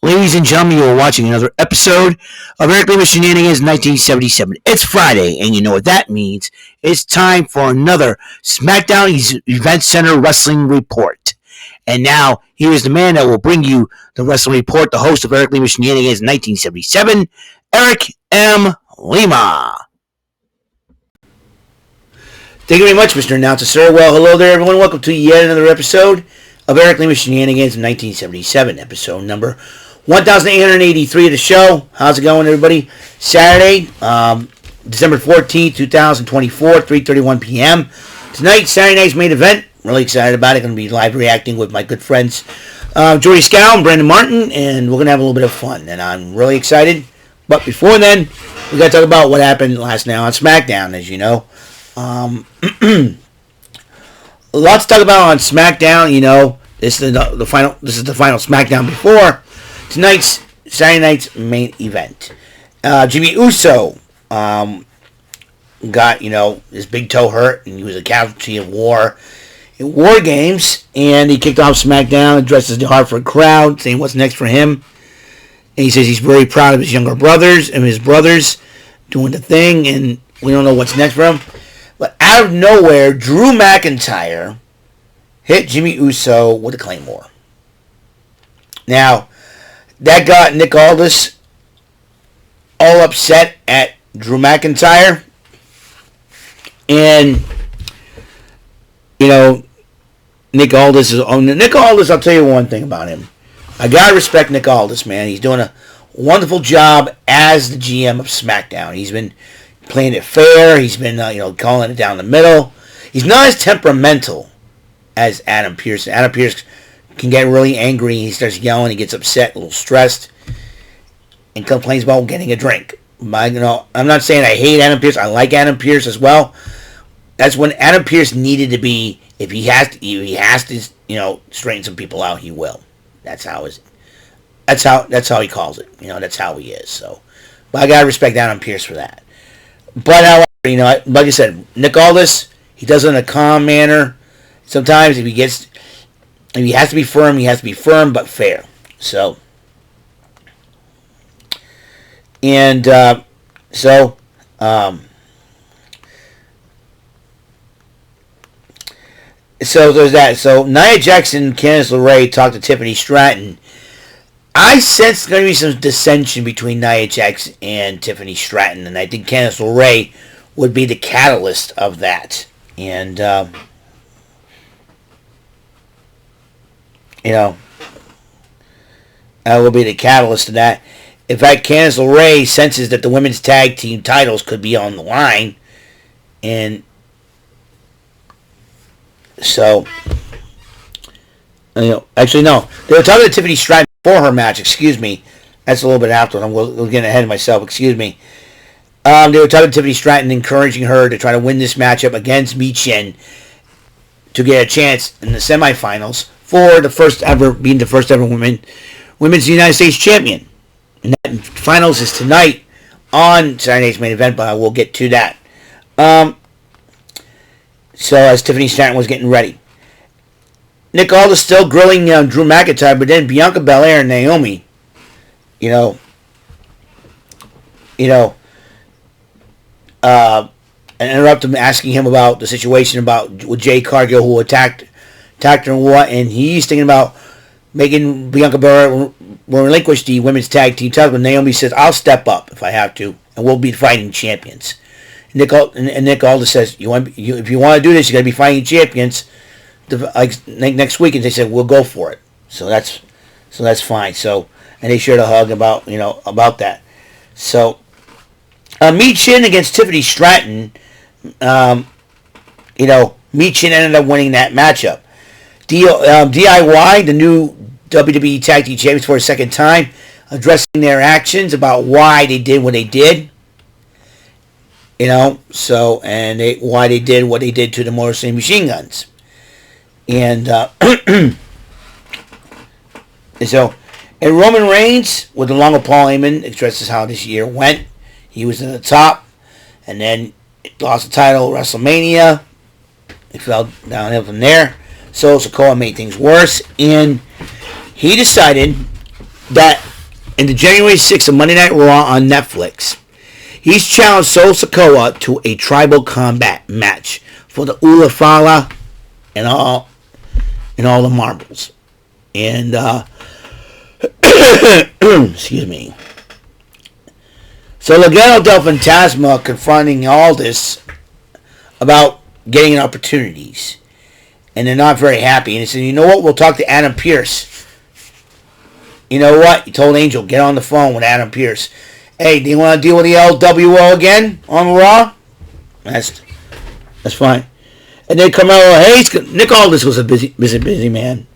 Ladies and gentlemen, you are watching another episode of Eric Lima Shenanigans 1977. It's Friday, and you know what that means. It's time for another SmackDown Event Center Wrestling Report. And now, here is the man that will bring you the Wrestling Report, the host of Eric Lima Shenanigans 1977, Eric M. Lima. Thank you very much, Mr. Announcer, sir. Well, hello there, everyone. Welcome to yet another episode of Eric Lima Shenanigans 1977, episode number 1883 of the show. How's it going, everybody? Saturday, December 14th, 2024, 3:31 p.m. Tonight, Saturday night's main event. Really excited about it. Going to be live reacting with my good friends Jordy Scow and Brandon Martin, and we're going to have a little bit of fun. And I'm really excited. But before then, we got to talk about what happened last night on SmackDown, as you know. Lots to talk about on SmackDown. You know, this is the final. This is the final SmackDown before tonight's Saturday night's main event. Jimmy Uso got his big toe hurt, and he was a casualty of war in War Games. And he kicked off SmackDown, addresses the Hartford crowd, saying what's next for him. And he says he's very proud of his younger brothers and his brothers doing the thing, and we don't know what's next for him. But out of nowhere, Drew McIntyre hit Jimmy Uso with a Claymore. Now, that got Nick Aldis all upset at Drew McIntyre. And, Nick Aldis, I'll tell you one thing about him. I gotta respect Nick Aldis, man. He's doing a wonderful job as the GM of SmackDown. He's been playing it fair. He's been, calling it down the middle. He's not as temperamental as Adam Pearce. Adam Pearce can get really angry. He starts yelling. He gets upset, a little stressed, and complains about getting a drink. I'm not saying I hate Adam Pearce. I like Adam Pearce as well. That's when Adam Pearce needed to be. If he has to, straighten some people out, he will. That's how he calls it. That's how he is. So, but I gotta respect Adam Pearce for that. But however, like I said, Nick Aldis, he does it in a calm manner. Sometimes if he has to be firm, he has to be firm but fair. So, so there's that. So Nia Jackson and Candice LeRae talked to Tiffany Stratton. I sense there's going to be some dissension between Nia Jax and Tiffany Stratton, and I think Candice LeRae would be the catalyst of that. And, that will be the catalyst of that. In fact, Candice LeRae senses that the women's tag team titles could be on the line, and so, actually, no. They were talking to Tiffany Stratton for her match, excuse me. That's a little bit after. I'm getting ahead of myself, excuse me. They were talking to Tiffany Stratton, encouraging her to try to win this matchup against Michin to get a chance in the semifinals for being the first ever women's United States champion. And that finals is tonight on Saturday's main event, but I will get to that. So as Tiffany Stratton was getting ready, Nick Aldis still grilling Drew McIntyre, but then Bianca Belair and Naomi, interrupt him, asking him about the situation with Jay Cargill, who attacked her and what, and he's thinking about making Bianca Belair relinquish the women's tag team title. But Naomi says, "I'll step up if I have to, and we'll be fighting champions." And Nick Aldis says, "If you want to do this, you got to be fighting champions." Next week, and they said we'll go for it. So that's fine. So, and they shared a hug about that. So, Michin against Tiffany Stratton. Michin ended up winning that matchup. DIY, the new WWE Tag Team Champions for a second time, addressing their actions about why they did what they did. Why they did what they did to the Motor City Machine Guns. And and Roman Reigns, with along with Paul Heyman, addresses how this year went. He was in the top, and then lost the title at WrestleMania. It fell downhill from there. So Sikoa made things worse, and he decided that in the January 6th of Monday Night Raw on Netflix. He's challenged Solo Sikoa to a tribal combat match for the Ula Fala and all the marbles. And excuse me. So Legado del Fantasma confronting Aldis about getting opportunities. And they're not very happy. And he said, you know what? We'll talk to Adam Pearce. You know what? He told Angel, get on the phone with Adam Pearce. Hey, do you want to deal with the LWO again on Raw? That's fine. And then Carmelo Hayes, Nick Aldis was a busy man.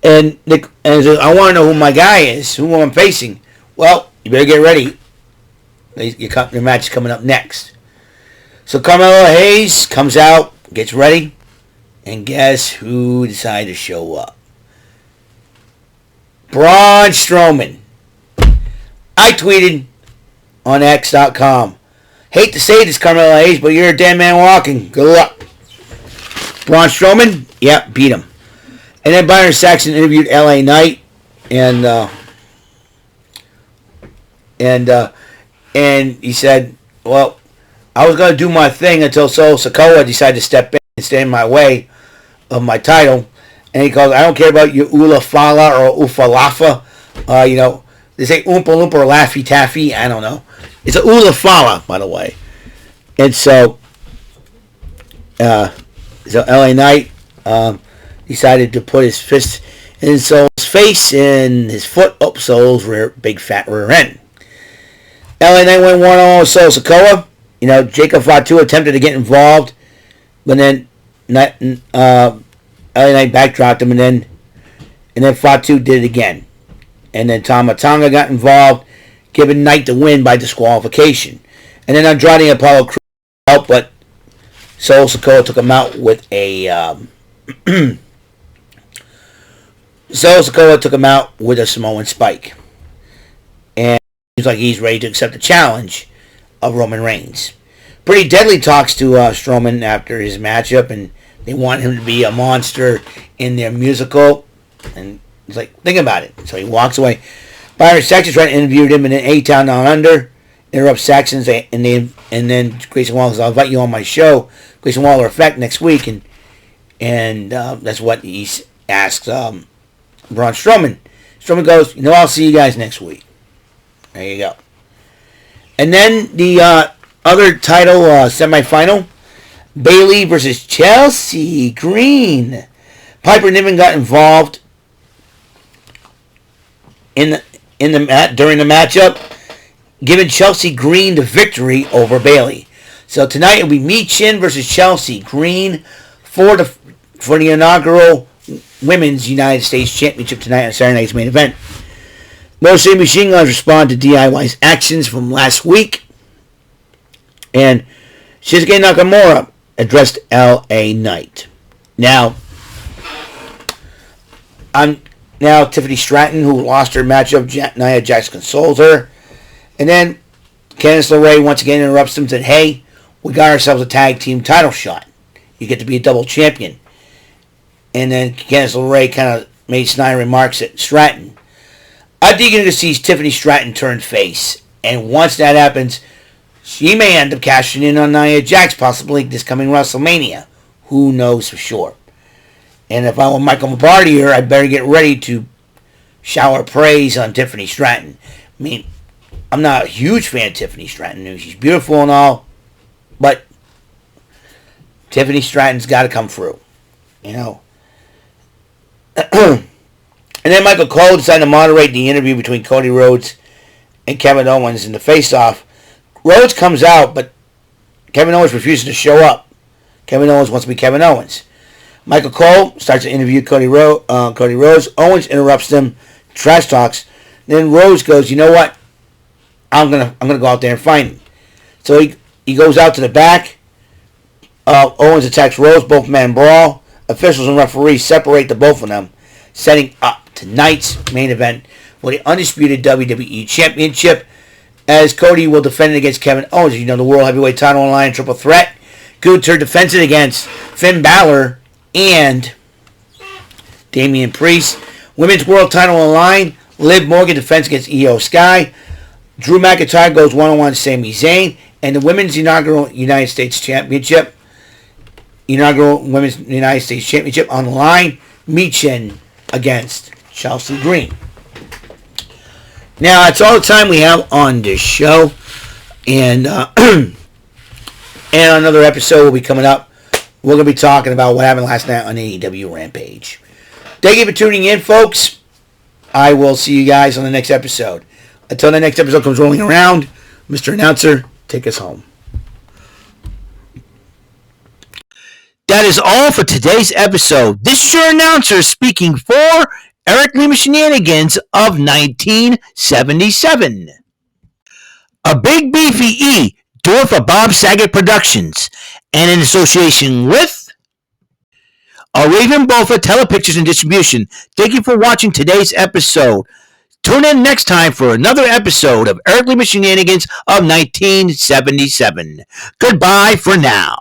And Nick said, I want to know who my guy is, who I'm facing. Well, you better get ready. Your match is coming up next. So Carmelo Hayes comes out, gets ready, and guess who decided to show up? Braun Strowman. I tweeted on X.com, hate to say this, Carmelo Hayes, but you're a dead man walking. Good luck. Braun Strowman, yeah, beat him. And then Byron Saxton interviewed LA Knight, and he said, well, I was going to do my thing until Solo Sikoa decided to step in and stand in my way of my title. And he goes, I don't care about your Ula Fala or Ufalafa. They say Oompa Loompa or Laffy Taffy. I don't know. It's a Ula Fala, by the way. And so LA Knight decided to put his fist in Solo's face and his foot up Solo's big fat rear end. LA Knight went one-on-one with Solo Sikoa. Jacob Fatu attempted to get involved, but then LA Knight backdropped him, and then Fatu did it again. And then Tama Tonga got involved, giving Knight the win by disqualification. And then Andrade and Apollo Crews out, but Solo Sikoa took him out with a Samoan spike. And it seems like he's ready to accept the challenge of Roman Reigns. Pretty Deadly talks to Strowman after his matchup, and they want him to be a monster in their musical. And he's like, think about it. So he walks away. Byron Saxton's trying to interview him in an A-Town Down Under. Interrupts Saxton, and then Grayson Waller says, I'll invite you on my show, Grayson Waller Effect, next week. And that's what he asks Braun Strowman. Strowman goes, I'll see you guys next week. There you go. And then the other title semifinal, Bayley versus Chelsea Green. Piper Niven got involved during the matchup, giving Chelsea Green the victory over Bayley. So tonight it'll be Michin versus Chelsea Green for the inaugural Women's United States Championship tonight on Saturday night's main event. Motor City Machine Guns respond to DIY's actions from last week, and Shinsuke Nakamura addressed LA Knight. Now Tiffany Stratton, who lost her matchup, Nia Jax consoles her. And then Candice LeRae once again interrupts them and said, hey, we got ourselves a tag team title shot. You get to be a double champion. And then Candice LeRae kind of made snide remarks at Stratton. I think you're going to see Tiffany Stratton turn face. And once that happens, she may end up cashing in on Nia Jax, possibly this coming WrestleMania. Who knows for sure. And if I were Michael Bartier, I'd better get ready to shower praise on Tiffany Stratton. I mean, I'm not a huge fan of Tiffany Stratton. She's beautiful and all, but Tiffany Stratton's got to come through, And then Michael Cole decided to moderate the interview between Cody Rhodes and Kevin Owens in the face-off. Rhodes comes out, but Kevin Owens refuses to show up. Kevin Owens wants to be Kevin Owens. Michael Cole starts to interview Cody Rhodes. Owens interrupts them, trash talks. Then Rhodes goes, you know what? I'm gonna go out there and find him. So he goes out to the back. Owens attacks Rhodes. Both men brawl. Officials and referees separate the both of them, setting up tonight's main event for the undisputed WWE Championship, as Cody will defend it against Kevin Owens. The World Heavyweight title on line, triple threat. Gunther defends it against Finn Balor and Damian Priest. Women's World title on line, Liv Morgan defends against Io Sky. Drew McIntyre goes one-on-one with Sami Zayn. And the Women's Inaugural United States Championship on the line. Michin against Chelsea Green. Now, that's all the time we have on this show. And another episode will be coming up. We're going to be talking about what happened last night on AEW Rampage. Thank you for tuning in, folks. I will see you guys on the next episode. Until the next episode comes rolling around, Mr. Announcer, take us home. That is all for today's episode. This is your announcer speaking for Eric Lima Shenanigans of 1977. A Big Beefy E, doing for Bob Saget Productions, and in association with a Raven Bofa Telepictures and Distribution. Thank you for watching today's episode. Tune in next time for another episode of Eric Lima Shenanigans of 1977. Goodbye for now.